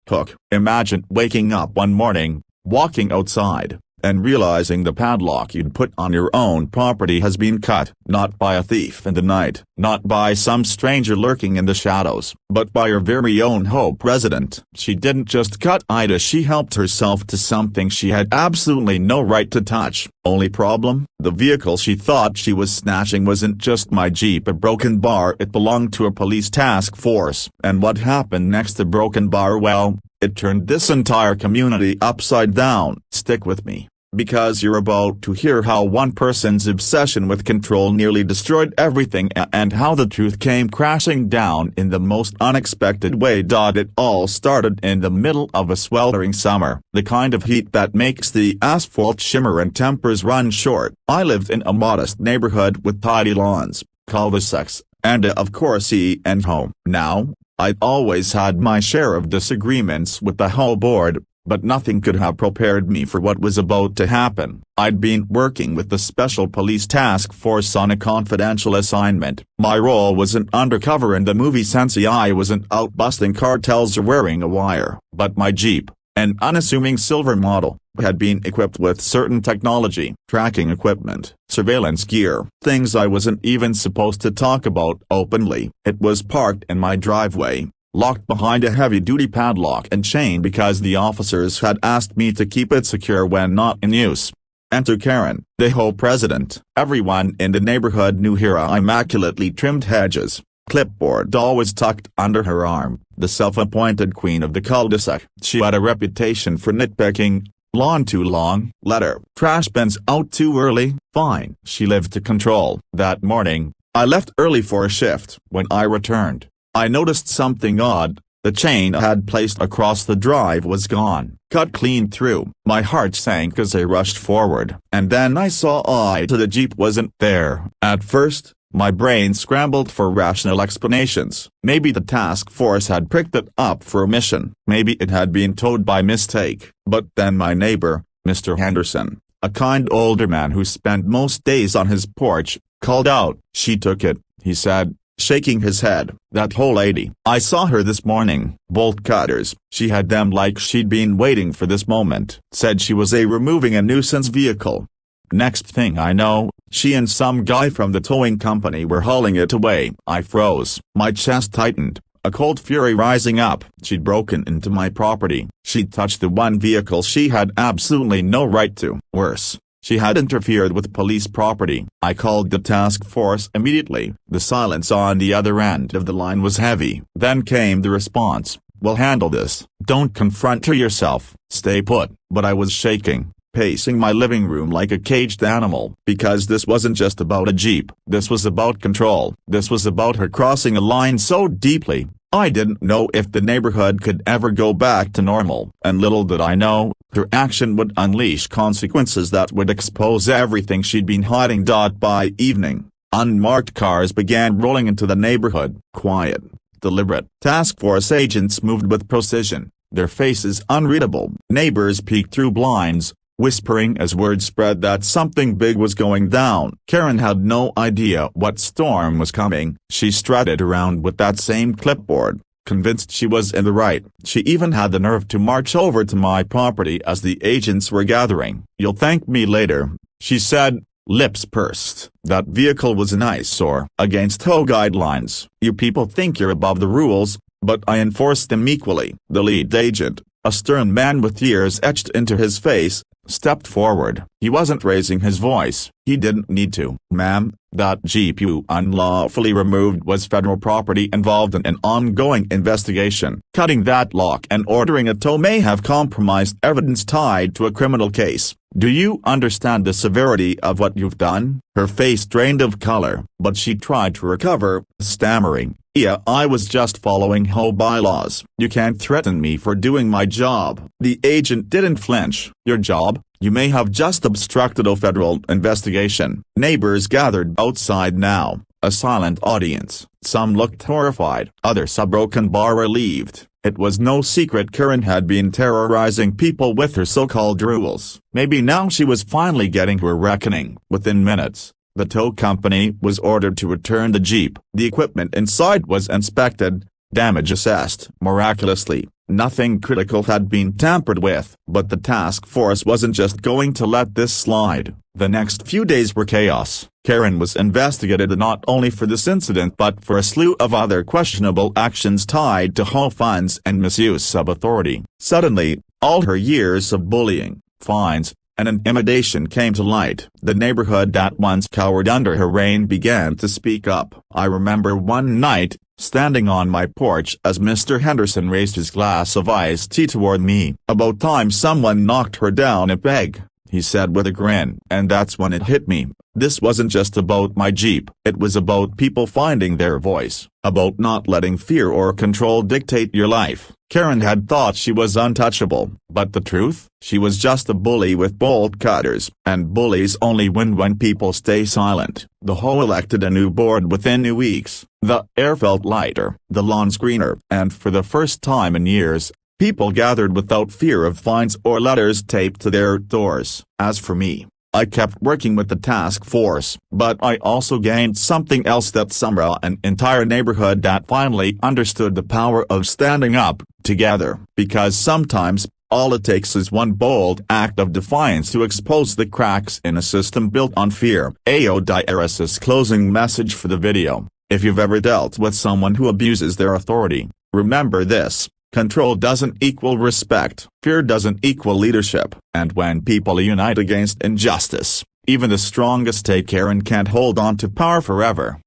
Hook. Imagine waking up one morning, walking outside, and realizing the padlock you'd put on your own property has been cut, not by a thief in the night, not by some stranger lurking in the shadows, but by your very own HOA resident. She didn't just cut Ida, she helped herself to something she had absolutely no right to touch. Only problem? The vehicle she thought she was snatching wasn't just my Jeep, a broken bar. It belonged to a police task force. And what happened next to broken bar? Well, it turned this entire community upside down. Stick with me, because you're about to hear how one person's obsession with control nearly destroyed everything and how the truth came crashing down in the most unexpected way. It all started in the middle of a sweltering summer, the kind of heat that makes the asphalt shimmer and tempers run short. I lived in a modest neighborhood with tidy lawns, cul-de-sacs, and of course and home. Now, I'd always had my share of disagreements with the HOA board, but nothing could have prepared me for what was about to happen. I'd been working with the Special Police Task Force on a confidential assignment. My role wasn't undercover in the movie sense. I wasn't out busting cartels or wearing a wire, but my Jeep, an unassuming silver model, had been equipped with certain technology, tracking equipment, surveillance gear, things I wasn't even supposed to talk about openly. It was parked in my driveway, locked behind a heavy-duty padlock and chain because the officers had asked me to keep it secure when not in use. Enter Karen, the HOA president. Everyone in the neighborhood knew her immaculately trimmed hedges, clipboard always tucked under her arm, the self-appointed queen of the cul-de-sac. She had a reputation for nitpicking. Lawn too long, letter, trash bins out too early, fine. She lived to control. That morning, I left early for a shift. When I returned, I noticed something odd. The chain I had placed across the drive was gone, cut clean through. My heart sank as I rushed forward, and then I saw Ida. The Jeep wasn't there. At first, my brain scrambled for rational explanations. Maybe the task force had picked it up for a mission. Maybe it had been towed by mistake. But then my neighbor, Mr. Henderson, a kind older man who spent most days on his porch, called out. She took it, he said, shaking his head. That whole lady. I saw her this morning. Bolt cutters. She had them like she'd been waiting for this moment. Said she was removing a nuisance vehicle. Next thing I know, she and some guy from the towing company were hauling it away. I froze. My chest tightened, a cold fury rising up. She'd broken into my property. She'd touched the one vehicle she had absolutely no right to. Worse, she had interfered with police property. I called the task force immediately. The silence on the other end of the line was heavy. Then came the response, "We'll handle this. Don't confront her yourself. Stay put." But I was shaking, pacing my living room like a caged animal. Because this wasn't just about a Jeep. This was about control. This was about her crossing a line so deeply, I didn't know if the neighborhood could ever go back to normal. And little did I know, her action would unleash consequences that would expose everything she'd been hiding. By evening, unmarked cars began rolling into the neighborhood. Quiet, deliberate. Task force agents moved with precision, their faces unreadable. Neighbors peeked through blinds, whispering as word spread that something big was going down. Karen had no idea what storm was coming. She strutted around with that same clipboard, convinced she was in the right. She even had the nerve to march over to my property as the agents were gathering. "You'll thank me later," she said, lips pursed. "That vehicle was an eyesore. Against HOA guidelines. You people think you're above the rules, but I enforce them equally." The lead agent, a stern man with tears etched into his face, stepped forward. He wasn't raising his voice. He didn't need to. "Ma'am, that Jeep you unlawfully removed was federal property involved in an ongoing investigation. Cutting that lock and ordering a tow may have compromised evidence tied to a criminal case. Do you understand the severity of what you've done?" Her face drained of color, but she tried to recover, stammering, "Yeah, I was just following HOA bylaws. You can't threaten me for doing my job." The agent didn't flinch. "Your job? You may have just obstructed a federal investigation." Neighbors gathered outside now, a silent audience. Some looked horrified, others a broken bar relieved. It was no secret Karen had been terrorizing people with her so-called rules. Maybe now she was finally getting her reckoning. Within minutes, the tow company was ordered to return the Jeep. The equipment inside was inspected, Damage assessed. Miraculously, nothing critical had been tampered with. But the task force wasn't just going to let this slide. The next few days were chaos. Karen was investigated not only for this incident but for a slew of other questionable actions tied to HOA funds and misuse of authority. Suddenly, all her years of bullying, fines, and intimidation came to light. The neighborhood that once cowered under her reign began to speak up. I remember one night, standing on my porch as Mr. Henderson raised his glass of iced tea toward me. "About time someone knocked her down a peg," he said with a grin. And that's when it hit me. This wasn't just about my Jeep. It was about people finding their voice, about not letting fear or control dictate your life. Karen had thought she was untouchable, but the truth? She was just a bully with bolt cutters, and bullies only win when people stay silent. The HOA elected a new board within 2 weeks. The air felt lighter, the lawns greener, and for the first time in years, people gathered without fear of fines or letters taped to their doors. As for me, I kept working with the task force, but I also gained something else that summer, an entire neighborhood that finally understood the power of standing up, together. Because sometimes, all it takes is one bold act of defiance to expose the cracks in a system built on fear. HOA closing message for the video. If you've ever dealt with someone who abuses their authority, remember this. Control doesn't equal respect, fear doesn't equal leadership, and when people unite against injustice, even the strongest Karen can't hold on to power forever.